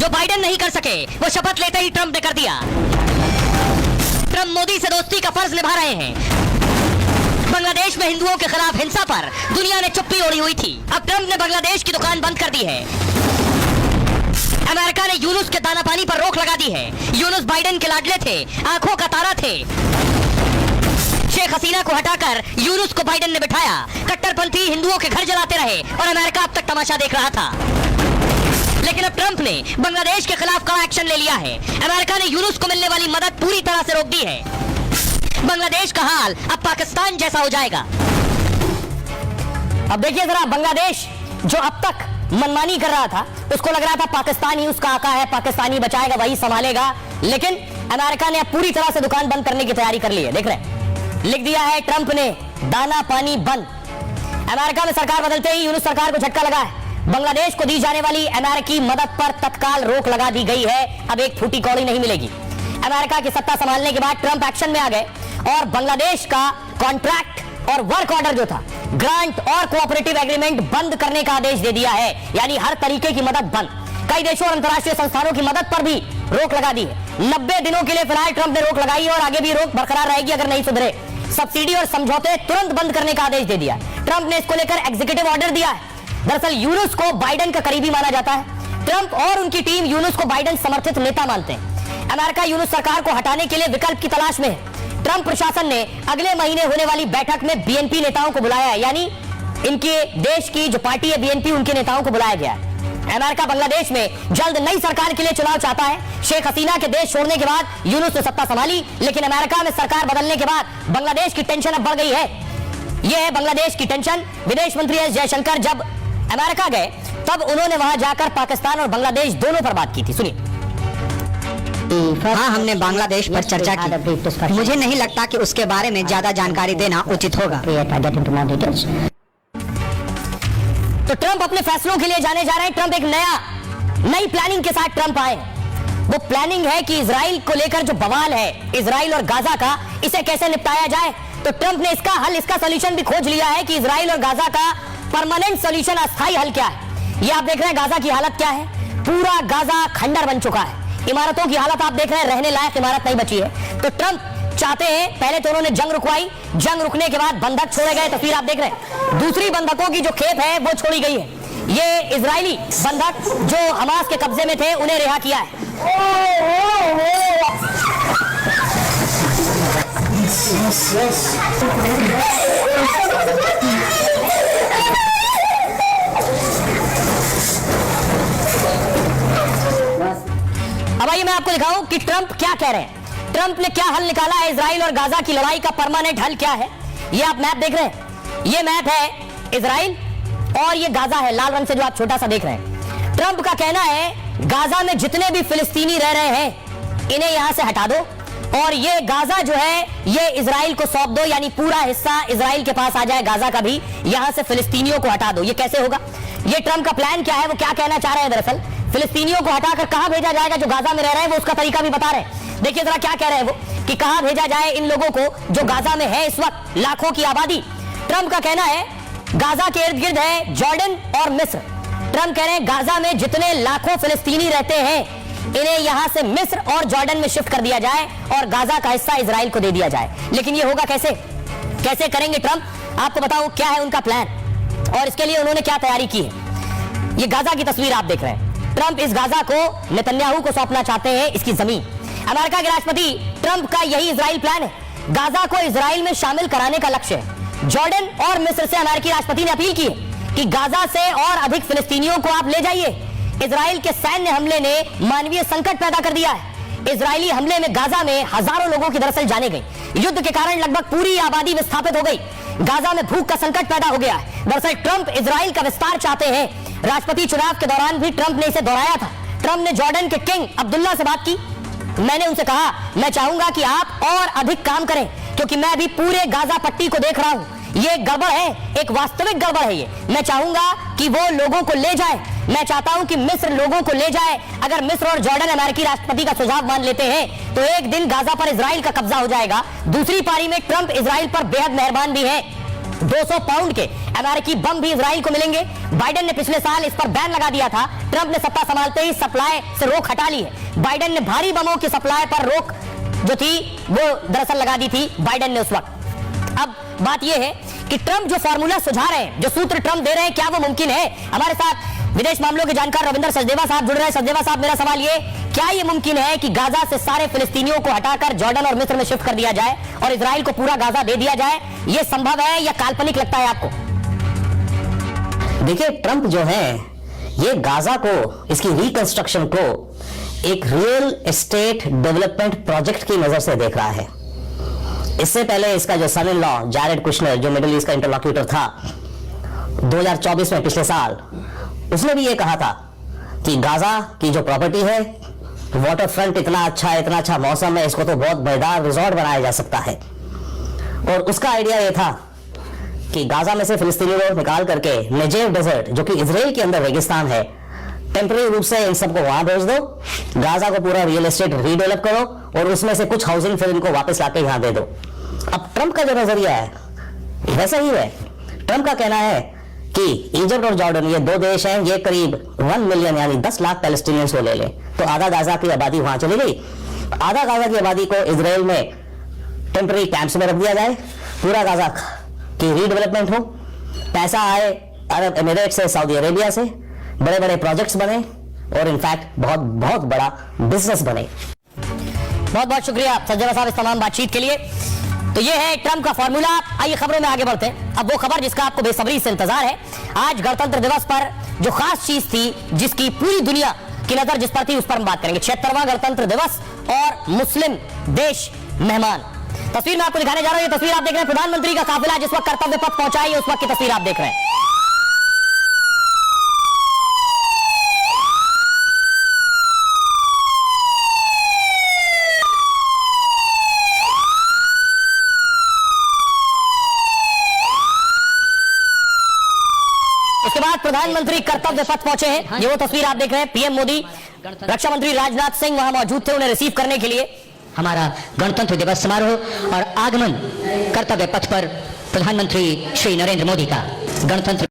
Joe Biden नहीं कर सके वो शपथ लेते ही ट्रंप ने कर दिया। ट्रंप मोदी से दोस्ती का फर्ज निभा रहे हैं। बांग्लादेश में हिंदुओं के खिलाफ हिंसा पर दुनिया ने चुप्पी ओढ़ी हुई थी। अब ट्रंप ने बांग्लादेश की दुकान बंद कर दी है। अमेरिका ने यूनुस के दाना पानी पर रोक लगा दी है। यूनुस बाइडेन के लाडले थे, आंखों का तारा थे। शेख हसीना को हटाकर यूनुस को बाइडेन ने बिठाया। कट्टरपंथी हिंदुओं के घर जलाते रहे और अमेरिका अब तक तमाशा देख रहा था। लेकिन अब ट्रंप ने बांग्लादेश के खिलाफ कड़ा एक्शन ले लिया है। अमेरिका ने यूनुस को मिलने वाली मदद पूरी तरह से रोक दी है। बांग्लादेश का हाल अब पाकिस्तान जैसा हो जाएगा। अब देखिए जरा, बांग्लादेश जो अब तक मनमानी कर रहा था, उसको लग रहा था पाकिस्तान ही उसका आका है, पाकिस्तानी बचाएगा, वही संभालेगा। लेकिन अमेरिका ने अब पूरी तरह से दुकान बंद करने की तैयारी कर ली है। देख रहे हैं, लिख दिया है ट्रंप ने, दाना पानी बंद। अमेरिका में सरकार बदलते ही यूनुस सरकार को झटका लगा है। बांग्लादेश को दी जाने वाली अमेरिकी मदद पर तत्काल रोक लगा दी गई है। अब एक फूटी कौड़ी नहीं मिलेगी। अमेरिका की सत्ता संभालने के बाद ट्रंप एक्शन में आ गए और बांग्लादेश का कॉन्ट्रैक्ट और वर्क ऑर्डर जो था, ग्रांट और कोऑपरेटिव एग्रीमेंट बंद करने का आदेश दे दिया है। यानी हर तरीके की मदद बंद। कई देशों और अंतर्राष्ट्रीय संस्थानों की मदद पर भी रोक लगा दी है। 90 दिनों के लिए फिलहाल ट्रंप ने रोक लगाई और आगे भी रोक बरकरार रहेगी अगर नहीं सुधरे। सब्सिडी और समझौते तुरंत बंद करने का आदेश दे दिया। ट्रंप ने इसको लेकर एग्जीक्यूटिव ऑर्डर दिया है। दरअसल यूनुस को बाइडेन का करीबी माना जाता है। ट्रंप और उनकी टीम यूनुस को बाइडेन समर्थित नेता मानते हैं। अमेरिका यूनुस सरकार को हटाने के लिए विकल्प की तलाश में है। ट्रंप प्रशासन ने अगले महीने होने वाली बैठक में बीएनपी नेताओं को बुलाया है। यानी इनके देश की जो पार्टी है बीएनपी, उनके नेताओं को बुलाया गया है। अमेरिका बांग्लादेश में जल्द नई सरकार के लिए चुनाव चाहता है। शेख हसीना के देश छोड़ने के बाद यूनुस ने सत्ता संभाली, लेकिन अमेरिका में सरकार बदलने के बाद बांग्लादेश की टेंशन अब बढ़ गई है। यह है बांग्लादेश की टेंशन। विदेश मंत्री एस जयशंकर जब अमेरिका गए तब उन्होंने वहां जाकर पाकिस्तान और बांग्लादेश दोनों पर बात की थी। सुनिए। हाँ, हमने बांग्लादेश पर चर्चा की। मुझे नहीं लगता कि उसके बारे में ज्यादा जानकारी देना उचित होगा। तो ट्रंप अपने फैसलों के लिए जाने जा रहे हैं। ट्रंप एक नई प्लानिंग के साथ ट्रंप आए। वो प्लानिंग है कि इजराइल को लेकर जो बवाल है, इजराइल और गाजा का, इसे कैसे निपटाया जाए। तो ट्रंप ने इसका हल, इसका सॉल्यूशन भी खोज लिया है कि इजराइल और गाजा का परमानेंट सॉल्यूशन, अस्थायी हल क्या है। ये आप देख रहे हैं गाजा की हालत क्या है। पूरा गाजा खंडर बन चुका है। इमारतों की हालत आप देख रहे हैं, रहने लायक इमारत नहीं बची है। तो ट्रंप चाहते हैं, पहले तो उन्होंने जंग रुकवाई, जंग रुकने के बाद बंधक छोड़े गए। तस्वीर आप देख रहे हैं, दूसरी बंधकों की जो खेप है वो छोड़ी गई है। ये इजरायली बंधक जो हमास के कब्जे में थे उन्हें रिहा किया है। अब आइए मैं आपको दिखाऊं कि ट्रंप क्या कह रहे हैं। ट्रंप ने क्या हल निकाला है। इजराइल और गाजा की लड़ाई का परमानेंट हल क्या है। ये आप मैप देख रहे हैं, ये मैप है इजराइल और ये गाजा है, लाल रंग से जो आप छोटा सा देख रहे हैं। ट्रंप का कहना है गाजा में जितने भी फिलिस्तीनी रह रहे हैं इन्हें यहां से हटा दो और ये गाजा जो है ये इजराइल को सौंप दो। यानी पूरा हिस्सा इजराइल के पास आ जाए, गाजा का भी, यहां से फिलिस्तीनियों को हटा दो। ये कैसे होगा? ये ट्रंप का प्लान क्या है, वो क्या कहना चाह रहे हैं। दरअसल फिलिस्तीनियों को हटाकर कहां भेजा जाएगा, जो गाजा में रह रहे हैं वो उसका तरीका भी बता रहे हैं। देखिए जरा क्या कह रहे हैं वो, कि कहां भेजा जाए इन लोगों को जो गाजा में है इस वक्त, लाखों की आबादी। ट्रंप का कहना है गाजा के इर्द गिर्द है जॉर्डन और मिस्र। ट्रंप कह रहे हैं गाजा में जितने लाखों फिलिस्तीनी रहते हैं इन्हें यहां से मिस्र और जॉर्डन में शिफ्ट कर दिया जाए और गाजा का हिस्सा इजराइल को दे दिया जाए। लेकिन ये होगा कैसे, कैसे करेंगे ट्रंप? आपको बताऊं क्या है उनका प्लान और इसके लिए उन्होंने क्या तैयारी की है। ये गाजा की तस्वीर आप देख रहे हैं। ट्रंप इस गाजा को नेतन्याहू को सौंपना चाहते हैं, इसकी जमीन। अमेरिका के राष्ट्रपति ट्रंप का यही इजराइल प्लान है। गाजा को इजराइल में शामिल कराने का लक्ष्य है। जॉर्डन और मिस्र से अमेरिकी राष्ट्रपति ने अपील की है कि गाजा से और अधिक फिलिस्तीनियों को आप ले जाइए। इजराइल के सैन्य हमले ने मानवीय संकट पैदा कर दिया है। इजरायली हमले में गाजा में हजारों लोगों की दरअसल जाने गई। युद्ध के कारण लगभग पूरी आबादी विस्थापित हो गई। गाजा में भूख का संकट पैदा हो गया है। दरअसल ट्रंप इजराइल का विस्तार चाहते हैं। राष्ट्रपति चुनाव के दौरान भी ट्रंप ने इसे दोहराया था। ट्रंप ने जॉर्डन के किंग अब्दुल्ला से बात की। मैंने उनसे कहा मैं चाहूंगा कि आप और अधिक काम करें क्योंकि मैं अभी पूरे गाजा पट्टी को देख रहा हूं। ये गड़बड़ है, एक वास्तविक गड़बड़ है ये। मैं चाहूंगा कि वो लोगों को ले जाए। मैं चाहता हूं कि मिस्र लोगों को ले जाए। अगर मिस्र और जॉर्डन अमेरिकी राष्ट्रपति का सुझाव मान लेते हैं तो एक दिन गाजा पर इजराइल का कब्जा हो जाएगा। दूसरी पारी में ट्रंप इजराइल पर बेहद मेहरबान भी है। 200 पाउंड के अमेरिकी बम भी इजराइल को मिलेंगे। बाइडेन ने पिछले साल इस पर बैन लगा दिया था। ट्रंप ने सत्ता संभालते ही सप्लाई से रोक हटा ली है। बाइडेन ने भारी बमों की सप्लाई पर रोक जो थी वो दरअसल लगा दी थी बाइडेन ने उस वक्त। अब बात यह है कि ट्रंप जो फार्मूला सुझा रहे हैं, जो सूत्र ट्रंप दे रहे हैं, क्या वो मुमकिन है? हमारे साथ विदेश मामलों के जानकार रविंद्र सचदेवा साहब जुड़ रहे हैं। सचदेवा साहब, मेरा सवाल ये, क्या ये मुमकिन है कि गाजा से सारे फिलिस्तीनियों को हटाकर जॉर्डन और मिस्र में शिफ्ट कर दिया जाए और इजराइल को पूरा गाजा दे दिया जाए? ये संभव है या काल्पनिक लगता है आपको? देखिए, ट्रंप जो है ये गाजा को, इसकी रिकंस्ट्रक्शन को एक रियल एस्टेट डेवलपमेंट प्रोजेक्ट की नजर से देख रहा है। इससे पहले इसका जो सन इन लॉ जैरेड कुशनर, जो मिडिल ईस्ट का इंटरलॉक्यूटर था 2024 में, पिछले साल, उसने भी ये कहा था कि गाजा की जो प्रॉपर्टी है, वाटर फ्रंट इतना अच्छा मौसम है, इसको तो बहुत बड़ेदार रिजॉर्ट बनाया जा सकता है। और उसका आइडिया ये था कि गाजा में से फिलिस्तीनियों को निकाल करके नेजेव डेजर्ट, जो कि इजराइल के अंदर रेगिस्तान है, टेम्परेरी रूप से इन सबको वहां भेज दो, गाजा को पूरा रियल एस्टेट रीडेवलप करो और उसमें से कुछ हाउसिंग फिर इनको वापस लाके यहां दे दो। अब ट्रंप का जो नजरिया है वैसा ही है। ट्रंप का कहना है कि इजिप्ट और जॉर्डन, ये दो देश हैं, ये करीब 1 मिलियन यानी 10 लाख पैलेस्टीनियंस को ले ले, तो आधा गाजा की आबादी वहां चली गई। आधा गाजा की आबादी को इजराइल में टेम्परेरी कैंप्स में रख दिया जाए, पूरा गाजा की रीडेवलपमेंट हो, पैसा आए अरब एमिरेट से, सऊदी अरेबिया से, बड़े बड़े प्रोजेक्ट्स बने और इनफैक्ट बहुत बहुत बड़ा बिजनेस बने। बहुत बहुत शुक्रिया सचदेवा साहब इस तमाम बातचीत के लिए। तो ये है ट्रंप का फॉर्मूला। आइए खबरों में आगे बढ़ते हैं। अब वो खबर जिसका आपको बेसब्री से इंतजार है, आज गणतंत्र दिवस पर जो खास चीज थी, जिसकी पूरी दुनिया की नजर जिस पर थी, उस पर हम बात करेंगे। 76वां गणतंत्र दिवस और मुस्लिम देश मेहमान। तस्वीर में आपको दिखाने जा रहा हूं। ये तस्वीर आप देख रहे हैं, प्रधानमंत्री का काफिला जिस वक्त कर्तव्य पथ पहुंचा है, उस वक्त की तस्वीर आप देख रहे हैं। उसके बाद प्रधानमंत्री कर्तव्य पथ पहुंचे हैं। ये वो तस्वीर आप देख रहे हैं, पीएम मोदी, रक्षा मंत्री राजनाथ सिंह वहां मौजूद थे उन्हें रिसीव करने के लिए। हमारा गणतंत्र दिवस समारोह और आगमन कर्तव्य पथ पर प्रधानमंत्री श्री नरेंद्र मोदी का। गणतंत्र